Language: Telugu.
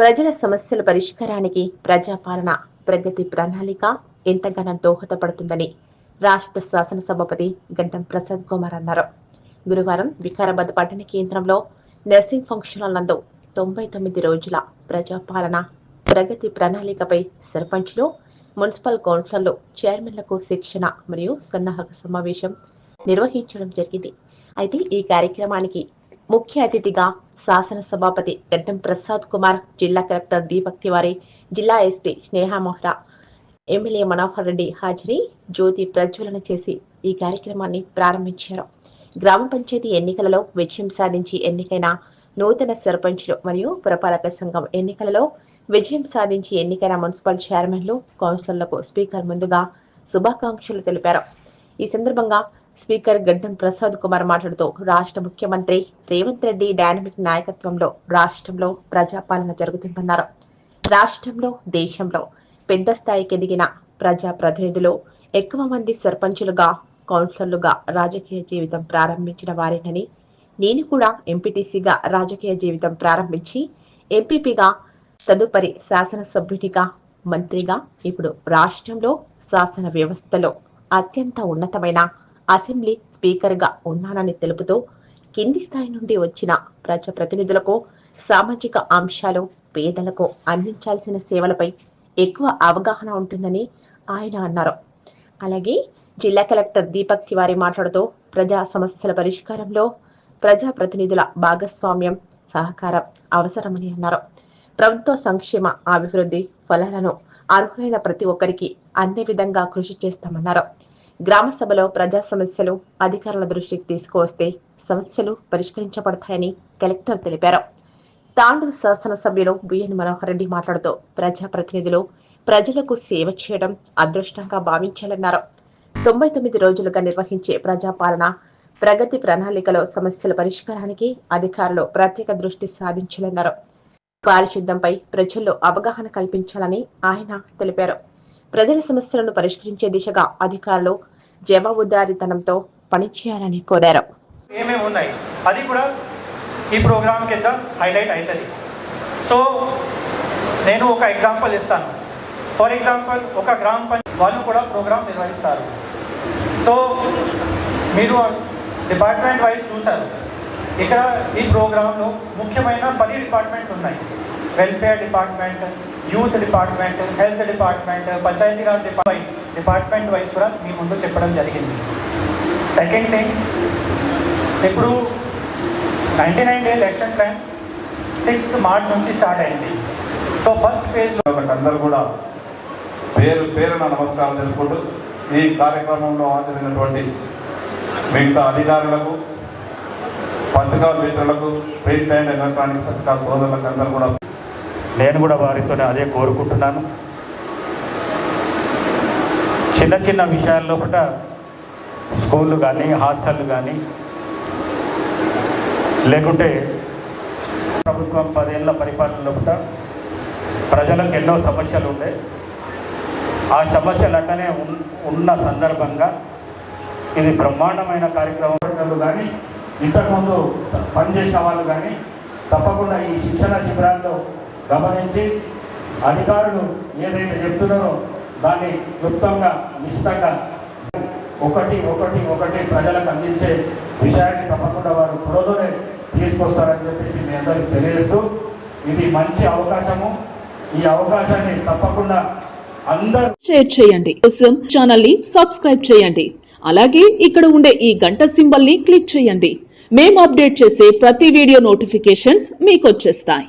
ప్రజల సమస్యల పరిష్కారానికి ప్రజాపాలన ప్రగతి ప్రణాళిక ఎంతగానో దోహదపడుతుందని రాష్ట్ర శాసనసభాపతి గడ్డం ప్రసాద్ కుమార్ అన్నారు. గురువారం వికారాబాద్ పట్టణ కేంద్రంలో నర్సింగ్ ఫంక్షన్ హాల్ నందు 99 రోజుల ప్రజాపాలన ప్రగతి ప్రణాళికపై సర్పంచ్లు, మున్సిపల్ కౌన్సిలర్లు, చైర్మన్లకు శిక్షణ మరియు సన్నాహక సమావేశం నిర్వహించడం జరిగింది. అయితే ఈ కార్యక్రమానికి ముఖ్య అతిథిగా శాసనసభాపతి గడ్డం ప్రసాద్ కుమార్, జిల్లా కలెక్టర్ దీపక్ తివారీ, జిల్లా ఎస్పీ స్నేహ మొహ్రా, ఎమ్మెల్యే మనోహర్ రెడ్డి హాజరై జ్యోతి ప్రజ్వలన చేసి ఈ కార్యక్రమాన్ని ప్రారంభించారు. గ్రామ పంచాయతీ ఎన్నికలలో విజయం సాధించి ఎన్నికైన నూతన సర్పంచ్లు మరియు పురపాలక సంఘం ఎన్నికలలో విజయం సాధించి ఎన్నికైన మున్సిపల్ చైర్మన్లు, కౌన్సిలర్లకు స్పీకర్ ముందుగా శుభాకాంక్షలు తెలిపారు. ఈ సందర్భంగా స్పీకర్ గడ్డం ప్రసాద్ కుమార్ మాట్లాడుతూ రాష్ట్ర ముఖ్యమంత్రి రేవంత్ రెడ్డి డైనమిక్ నాయకత్వంలో రాష్ట్రంలో ప్రజాపాలన జరుగుతుందన్నారు. రాష్ట్రంలో, దేశంలో పెద్ద స్థాయికి ఎదిగిన ప్రజా ప్రతినిధులు ఎక్కువ మంది సర్పంచులుగా, కౌన్సిలర్లుగా రాజకీయ జీవితం ప్రారంభించిన వారేనని, నేను కూడా ఎంపీటీసీగా రాజకీయ జీవితం ప్రారంభించి ఎంపీపీగా, తదుపరి శాసనసభ్యునిగా, మంత్రిగా, ఇప్పుడు రాష్ట్రంలో శాసన వ్యవస్థలో అత్యంత ఉన్నతమైన అసెంబ్లీ స్పీకర్గా ఉన్నానని తెలుపుతూ కింది స్థాయి నుండి వచ్చిన ప్రజాప్రతినిధులకు సామాజిక అంశాలు, పేదలకు అందించాల్సిన సేవలపై ఎక్కువ అవగాహన ఉంటుందని ఆయన అన్నారు. అలాగే జిల్లా కలెక్టర్ దీపక్ తివారీ మాట్లాడుతూ ప్రజా సమస్యల పరిష్కారంలో ప్రజాప్రతినిధుల భాగస్వామ్యం, సహకారం అవసరమని అన్నారు. ప్రభుత్వ సంక్షేమ అభివృద్ధి ఫలాలను అర్హులైన ప్రతి ఒక్కరికి అందే విధంగా కృషి చేస్తామన్నారు. గ్రామ సభలో ప్రజా సమస్యలు అధికారుల దృష్టికి తీసుకువస్తే సమస్యలు పరిష్కరించబడతాయని కలెక్టర్ తెలిపారు. తాండూరు శాసనసభ్యులు బిఎన్ మనోహర్ రెడ్డి మాట్లాడుతూ ప్రజాప్రతినిధులు ప్రజలకు సేవ చేయడం అదృష్టంగా భావించాలన్నారు. 99 రోజులుగా నిర్వహించే ప్రజాపాలన ప్రగతి ప్రణాళికలో సమస్యల పరిష్కారానికి అధికారులు ప్రత్యేక దృష్టి సాధించాలన్నారు. పారిశుద్ధ్యంపై ప్రజల్లో అవగాహన కల్పించాలని ఆయన తెలిపారు. ప్రజల సమస్యలను పరిష్కరించే దిశగా అధికారులు జవాబుదారీతనంతో పనిచేయాలని కోరారు. ఏమేమి ఉన్నాయి అది కూడా ఈ ప్రోగ్రామ్ కింద హైలైట్ అవుతుంది. సో నేను ఒక ఎగ్జాంపుల్ ఇస్తాను. ఫర్ ఎగ్జాంపుల్ ఒక గ్రామ పంచాయతీ వాళ్ళు కూడా ప్రోగ్రామ్ నిర్వహిస్తారు. సో మీరు డిపార్ట్మెంట్ వైజ్ చూసారు. ఇక్కడ ఈ ప్రోగ్రాంలో ముఖ్యమైన 10 డిపార్ట్మెంట్స్ ఉన్నాయి. Welfare department, youth department, health department, Panchayati Raj department wise కూడా మీ ముందు చెప్పడం జరిగింది. సెకండ్ థింగ్, ఇప్పుడు 99 days election plan 6th March నుంచి స్టార్ట్ అయింది. సో ఫస్ట్ ఫేజ్లో అందరూ కూడా పేరున నమస్కారం తెలుపుకుంటూ ఈ కార్యక్రమంలో హాజరైనటువంటి మిగతా అధికారులకు, పత్రికా మిత్రులకు, ప్రింట్ అండ్ ఎలక్ట్రానిక్ పత్రికా సోదరులకు అందరూ కూడా నేను కూడా వారితో అదే కోరుకుంటున్నాను. చిన్న చిన్న విషయాల్లో కూడా స్కూళ్ళు కానీ, హాస్టళ్ళు కానీ, లేకుంటే ప్రభుత్వం 10 ఏళ్ల పరిపాలనలో కూడా ప్రజలకు ఎన్నో సమస్యలు ఉండే, ఆ సమస్యలు అట్టనే ఉన్న సందర్భంగా ఇది బ్రహ్మాండమైన కార్యక్రమాలు కానీ, ఇంతకుముందు పనిచేసిన వాళ్ళు కానీ తప్పకుండా ఈ శిక్షణ శిబిరాల్లో గమనించి అధికారులు ఏదైతే చెప్తున్నారో దాన్ని క్లుప్తంగా, నిశ్చితంగా ఒకటి ప్రజలకు అందించే విషయాన్ని తప్పకుండా వారు త్వరలోనే తీసుకొస్తారని చెప్పేసి మీ అందరికీ తెలియజేస్తూ, ఇది మంచి అవకాశము. ఈ అవకాశాన్ని తప్పకుండా అందరూ షేర్ చేయండి. కోసం ఛానల్ ని సబ్స్క్రైబ్ చేయండి. అలాగే ఇక్కడ ఉండే ఈ గంట సింబల్ ని క్లిక్ చేయండి. మేము అప్డేట్ చేసే ప్రతి వీడియో నోటిఫికేషన్స్ మీకు వచ్చేస్తాయి.